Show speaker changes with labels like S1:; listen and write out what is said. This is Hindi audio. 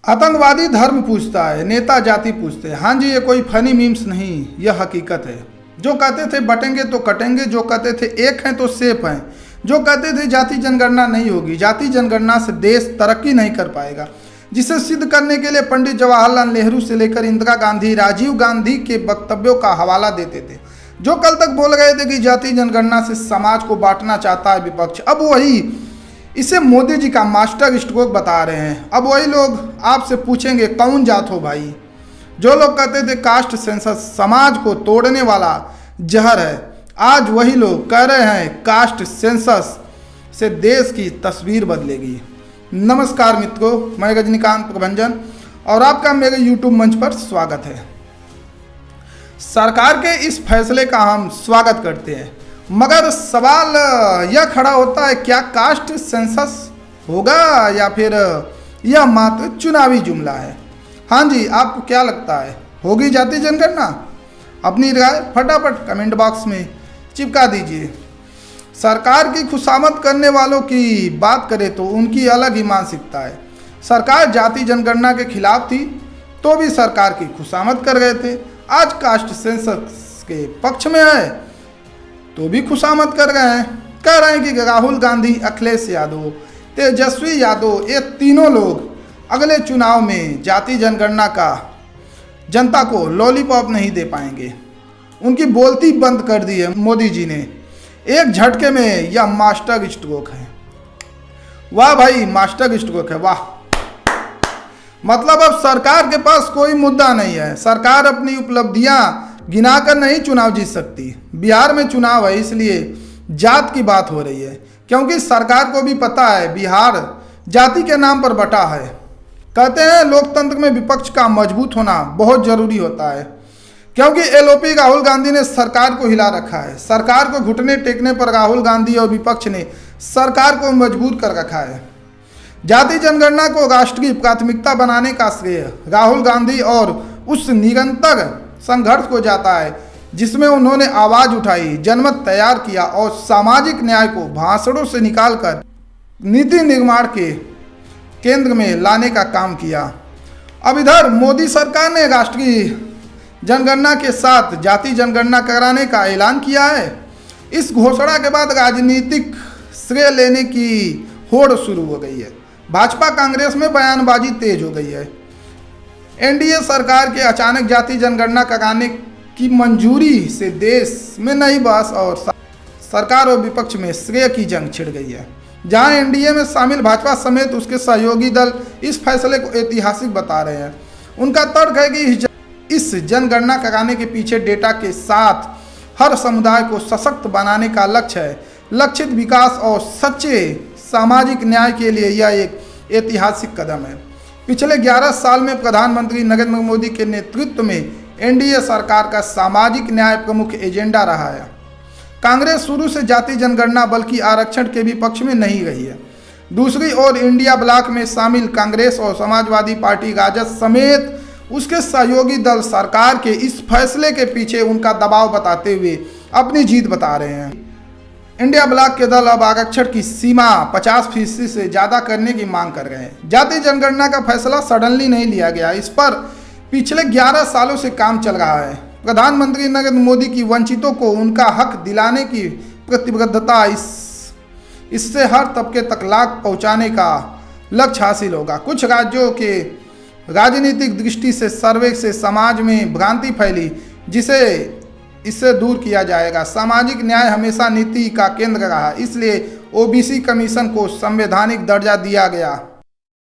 S1: आतंकवादी धर्म पूछता है, नेता जाति पूछते हैं। हाँ जी, ये कोई फनी मीम्स नहीं, यह हकीकत है। जो कहते थे बटेंगे तो कटेंगे, जो कहते थे एक हैं तो सेफ हैं, जो कहते थे जाति जनगणना नहीं होगी, जाति जनगणना से देश तरक्की नहीं कर पाएगा, जिसे सिद्ध करने के लिए पंडित जवाहरलाल नेहरू से लेकर इंदिरा गांधी, राजीव गांधी के वक्तव्यों का हवाला देते थे, जो कल तक बोल रहे थे कि जाति जनगणना से समाज को बांटना चाहता है विपक्ष, अब वही इसे मोदी जी का मास्टर स्ट्रोक बता रहे हैं। अब वही लोग आपसे पूछेंगे कौन जात हो भाई। जो लोग कहते थे कास्ट सेंसस समाज को तोड़ने वाला जहर है, आज वही लोग कह रहे हैं कास्ट सेंसस से देश की तस्वीर बदलेगी। नमस्कार मित्रों, मैं रजनीकांत प्रभंजन और आपका मेरे YouTube मंच पर स्वागत है। सरकार के इस फैसले का हम स्वागत करते हैं, मगर सवाल यह खड़ा होता है, क्या कास्ट सेंसस होगा या फिर यह मात्र चुनावी जुमला है। हाँ जी, आपको क्या लगता है, होगी जाति जनगणना? अपनी राय फटाफट कमेंट बॉक्स में चिपका दीजिए। सरकार की खुशामद करने वालों की बात करें तो उनकी अलग ही मानसिकता है। सरकार जाति जनगणना के खिलाफ थी तो भी सरकार की खुशामद कर रहे थे, आज कास्ट सेंसस के पक्ष में है तो भी खुशामद कर रहे हैं। कह रहे हैं कि राहुल गांधी, अखिलेश यादव, तेजस्वी यादव, ये तीनों लोग अगले चुनाव में जाति जनगणना का जनता को लॉलीपॉप नहीं दे पाएंगे। उनकी बोलती बंद कर दी है मोदी जी ने, एक झटके में। यह मास्टर स्ट्रोक है। वाह भाई, मास्टर स्ट्रोक है, वाह। मतलब अब सरकार के पास कोई मुद्दा नहीं है। सरकार अपनी उपलब्धियां गिनाकर नहीं चुनाव जीत सकती। बिहार में चुनाव है इसलिए जात की बात हो रही है, क्योंकि सरकार को भी पता है बिहार जाति के नाम पर बटा है। कहते हैं लोकतंत्र में विपक्ष का मजबूत होना बहुत जरूरी होता है, क्योंकि एलओपी राहुल गांधी ने सरकार को हिला रखा है। सरकार को घुटने टेकने पर राहुल गांधी और विपक्ष ने सरकार को मजबूत कर रखा है। जाति जनगणना को राष्ट्रीय प्राथमिकता बनाने का श्रेय राहुल गांधी और उस निरंतर संघर्ष को जाता है जिसमें उन्होंने आवाज उठाई, जनमत तैयार किया और सामाजिक न्याय को भाषणों से निकालकर नीति निर्माण के केंद्र में लाने का काम किया। अब इधर मोदी सरकार ने राष्ट्रीय जनगणना के साथ जाति जनगणना कराने का ऐलान किया है। इस घोषणा के बाद राजनीतिक श्रेय लेने की होड़ शुरू हो गई है। भाजपा कांग्रेस में बयानबाजी तेज हो गई है। एनडीए सरकार के अचानक जाति जनगणना कराने की मंजूरी से देश में नई बहस और सरकार और विपक्ष में श्रेय की जंग छिड़ गई है। जहां एनडीए में शामिल भाजपा समेत उसके सहयोगी दल इस फैसले को ऐतिहासिक बता रहे हैं। उनका तर्क है कि इस जनगणना कराने के पीछे डेटा के साथ हर समुदाय को सशक्त बनाने का लक्ष्य है। लक्षित विकास और सच्चे सामाजिक न्याय के लिए यह एक ऐतिहासिक कदम है। पिछले 11 साल में प्रधानमंत्री नरेंद्र मोदी के नेतृत्व में एनडीए सरकार का सामाजिक न्याय प्रमुख एजेंडा रहा है। कांग्रेस शुरू से जाति जनगणना बल्कि आरक्षण के भी पक्ष में नहीं रही है। दूसरी ओर इंडिया ब्लॉक में शामिल कांग्रेस और समाजवादी पार्टी राजद समेत उसके सहयोगी दल सरकार के इस फैसले के पीछे उनका दबाव बताते हुए अपनी जीत बता रहे हैं। इंडिया ब्लॉक के दल अब आरक्षण की सीमा 50% से ज़्यादा करने की मांग कर रहे हैं। जाति जनगणना का फैसला सडनली नहीं लिया गया, इस पर पिछले 11 सालों से काम चल रहा है। प्रधानमंत्री नरेंद्र मोदी की वंचितों को उनका हक दिलाने की प्रतिबद्धता, इससे हर तबके तक लाभ पहुंचाने का लक्ष्य हासिल होगा। कुछ राज्यों के राजनीतिक दृष्टि से सर्वे से समाज में भ्रांति फैली, जिसे इससे दूर किया जाएगा। सामाजिक न्याय हमेशा नीति का केंद्र रहा, इसलिए ओबीसी कमीशन को संवैधानिक दर्जा दिया गया।